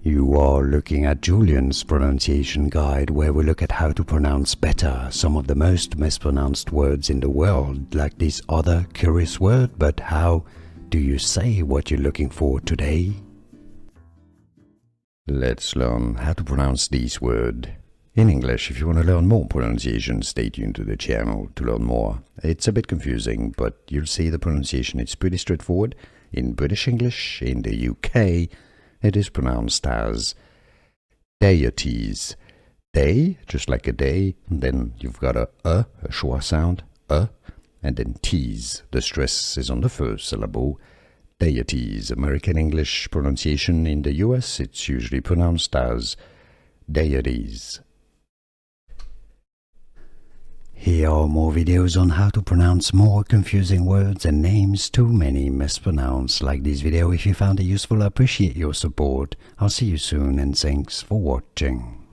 You are looking at Julian's pronunciation guide, where we look at how to pronounce better some of the most mispronounced words in the world, like this other curious word. But how do you say what you're looking for today? Let's learn how to pronounce this word in English. If you want to learn more pronunciation, stay tuned to the channel to learn more. It's a bit confusing, but you'll see the pronunciation is pretty straightforward. In British English, in the UK, it is pronounced as deities. Day, just like a day, and then you've got a schwa sound, and then tease. The stress is on the first syllable. Deities. American English pronunciation in the US, it's usually pronounced as deities. Here are more videos on how to pronounce more confusing words and names too many mispronounced. Like this video if you found it useful. I appreciate your support. I'll see you soon and thanks for watching.